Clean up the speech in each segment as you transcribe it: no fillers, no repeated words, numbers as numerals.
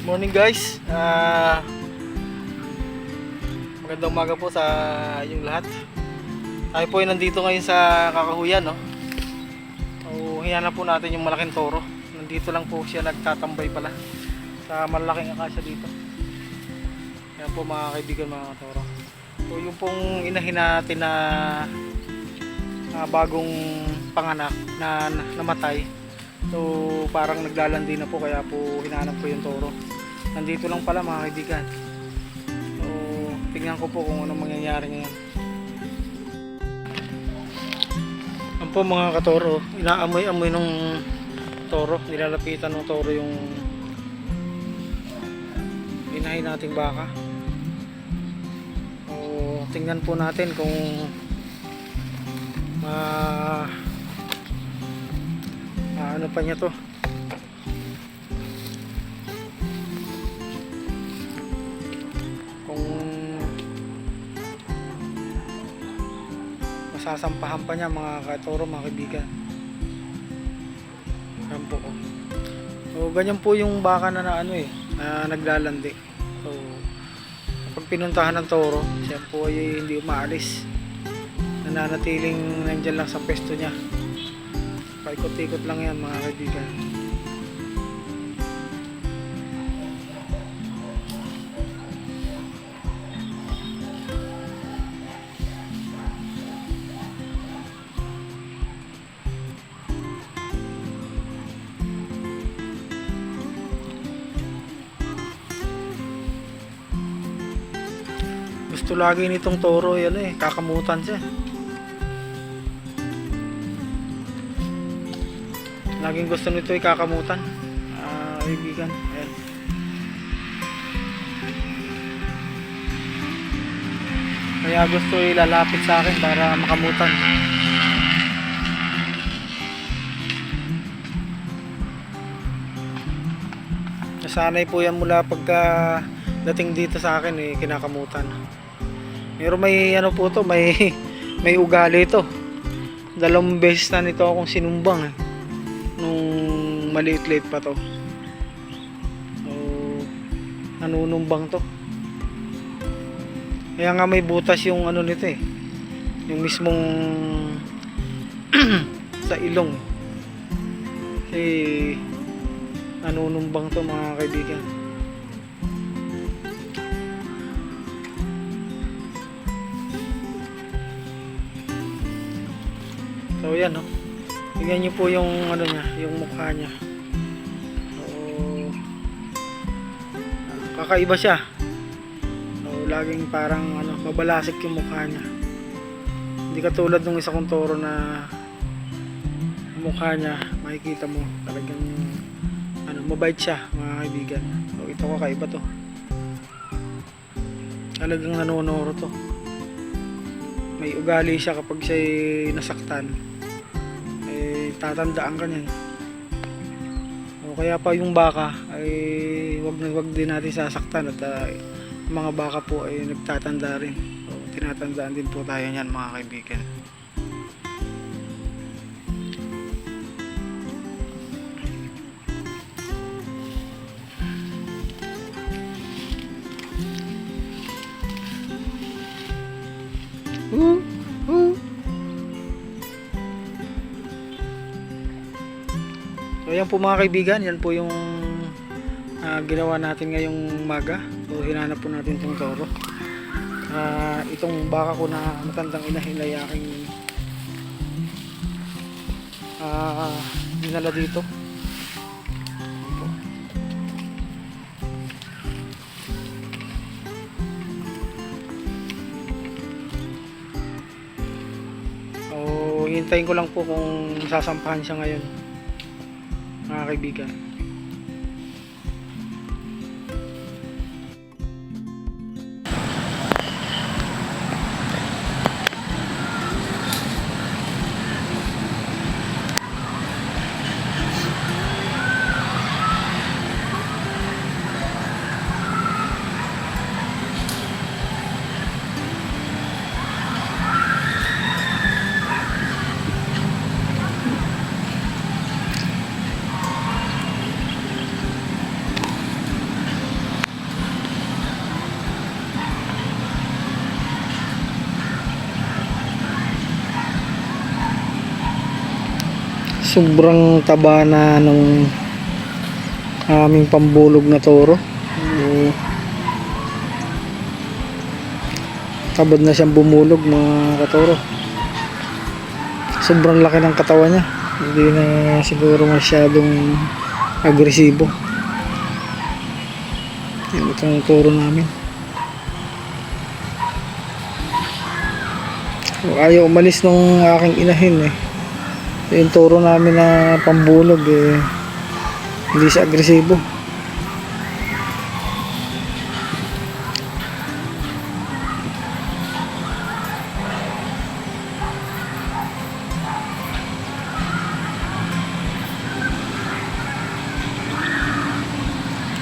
Morning guys, magandang umaga po sa inyong lahat. Tayo po ay nandito ngayon sa Kakahuyan, no? So, hinanap po natin yung malaking toro. Nandito lang po siya nagtatambay pala sa malaking akasya dito. Yan po mga kaibigan, mga toro. So yung pong inahin natin na bagong panganak na namatay. So parang naglalandi na po, kaya po hinanap ko yung toro. Nandito lang pala mga kaibigan. So tingnan ko po kung anong mangyayari ngayon. Yan po mga katoro, inaamoy-amoy ng toro. Nilalapitan ng toro yung inahin nating baka. So tingnan po natin kung ano pa niya to. Kung masasampahan pa niya mga katoro, mga kaibigan. Yan po ko. So ganyan po yung baka na na naglalandi. So kapag pinuntahan ng toro, siya po ay hindi umaalis. Nananatiling nandyan lang sa pwesto niya. Paikot-ikot lang yan mga kaibigan. Gusto lagi nitong toro kakamutan siya. Laging gusto nito ay kakamutan, kaibigan. Ayan. Kaya gusto ilalapit sa akin para makamutan. Nasanay po yan mula pagka dating dito sa akin kinakamutan. Pero may po to, may ugali ito. 2 beses na nito akong sinumbang nung maliit-liit pa to. So nanunumbang to. Kaya nga may butas yung nito yung mismong sa ilong. Kasi nanunumbang to mga kaibigan. So yan tingnan nyo po yung niya, yung mukha niya. So kakaiba siya. So laging parang mabalasik yung mukha niya. Hindi katulad ng isa kong toro na mukha niya makikita mo talagang mabait siya mga kaibigan. So ito kakaiba to. Talagang nanonoro to. May ugali siya kapag siya'y nasaktan. Tatandaan ka niyan. O kaya pa yung baka ay wag din natin sasaktan at mga baka po ay nagtatanda rin. So tinatandaan din po tayo niyan mga kaibigan. So yan po mga kaibigan, yan po yung ginawa natin ngayong umaga. So hinanap po natin itong toro. Itong baka ko na matandang inahin ay aking dinala dito. So hintayin ko lang po kung sasampahan siya ngayon mga kaibigan. Sobrang taba na ng aming pambulog na toro. Tabad na siyang bumulog mga katoro. Sobrang laki ng katawan niya. Hindi na siguro masyadong agresibo. Yan itong toro namin. Ayaw umalis nung aking inahin eh. Yung toro namin na pambulog eh, hindi siya agresibo.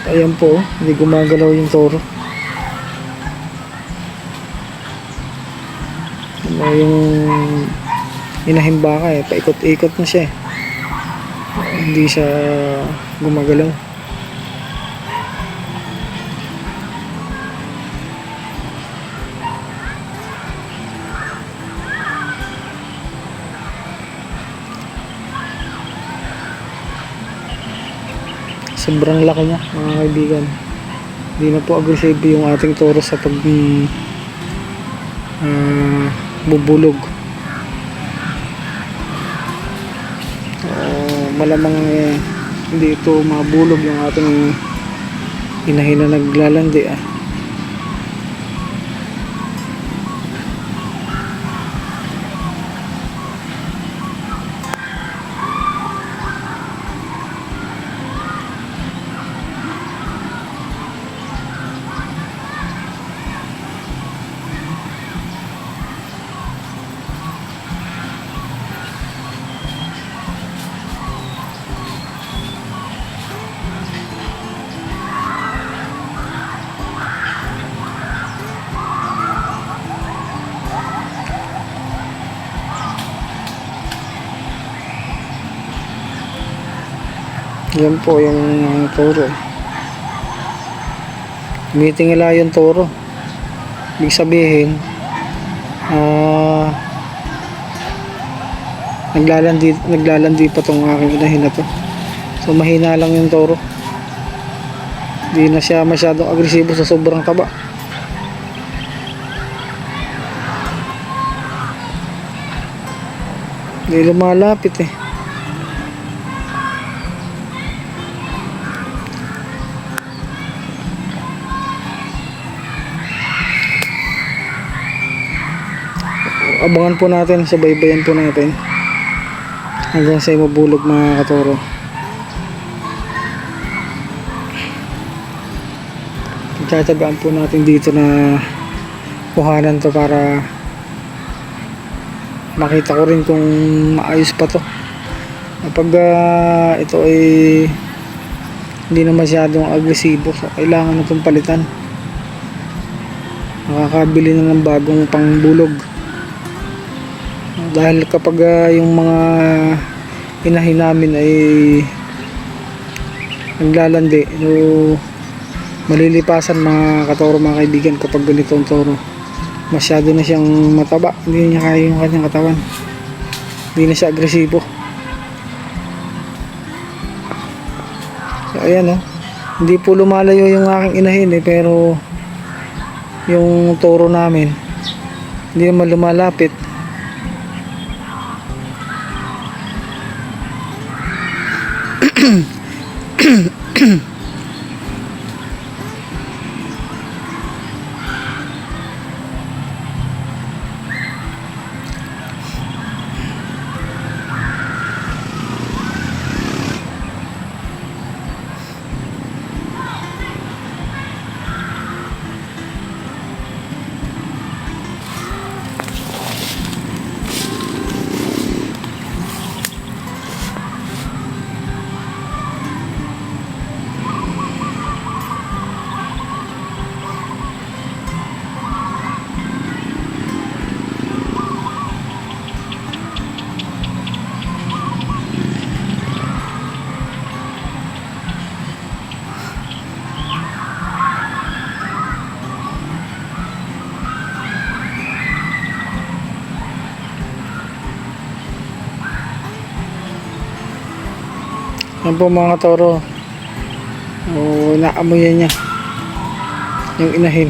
Ayan po, hindi gumagalaw yung toro. Yung inahing baka eh, paikot-ikot na siya eh. Hindi siya gumagalaw. Sobrang laki niya mga kaibigan. Hindi na po agresibo yung ating toro sa pag bubulog. Malamang hindi ito mabulog yung ating inahin na naglalandi ah. Yan po yung toro. Tumitingala yung toro. Ibig sabihin naglalandi pa tong aking inahin na to. So mahina lang yung toro. Hindi na siya masyadong agresibo sa sobrang taba. Hindi lumalapit eh. Abangan po natin, sabaybayan po natin hanggang sa mabulog mga katoro. Tatagaan po natin dito na kuhanan to para makita ko rin kung maayos pa to. Kapag ito ay hindi na masyadong agresibo, so kailangan na itong palitan. Makakabili na ng bagong pangbulog. Dahil kapag yung mga inahin namin ay naglalandi, so malilipasan mga katoro mga kaibigan kapag ganito ang toro. Masyado na siyang mataba, hindi niya kaya yung kanyang katawan, hindi na siya agresibo. So ayan hindi po lumalayo yung aking inahin eh, pero yung toro namin hindi naman lumalapit. Yan po mga toro. O, naamoy niya. Yung inahin.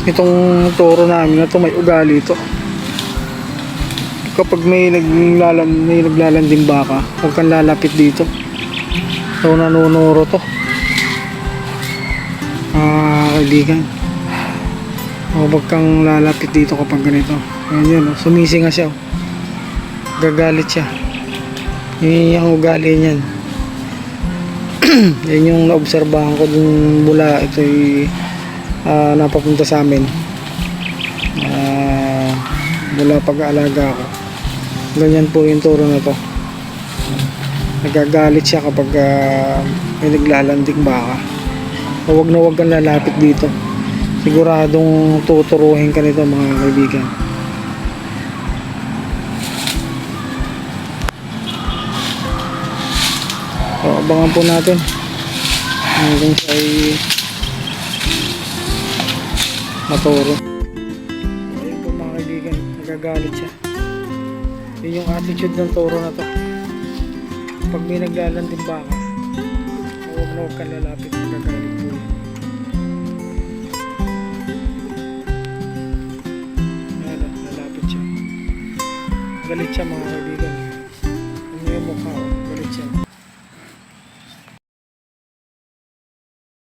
Itong toro namin na to may ugali ito. Kapag may naglalanding baka, huwag kang lalapit dito. So nanunuro to. Kaibigan. Huwag kang lalapit dito kapag ganito. Ayan yun, sumisinga siya. Gagalit siya. Yun yung ugali niyan. Yan yung naobserbahan ko dun mula ito'y napapunta sa amin mula pag-aalaga ako. Ganyan po yung turo na to. Nagagalit siya kapag may naglalanding baka. Huwag na huwag kang lalapit dito. Siguradong tuturuhin ka nito mga kaibigan. So, abangan po natin hanggang siya ay maturo. Ayun po mga kaibigan, nagagalit siya. Yun yung attitude ng toro na to. Pag may naglalanding baka, huwag na huwag kang lalapit, nagagalit po yun. Ayan, lalapit siya. Galit siya mga kaibigan.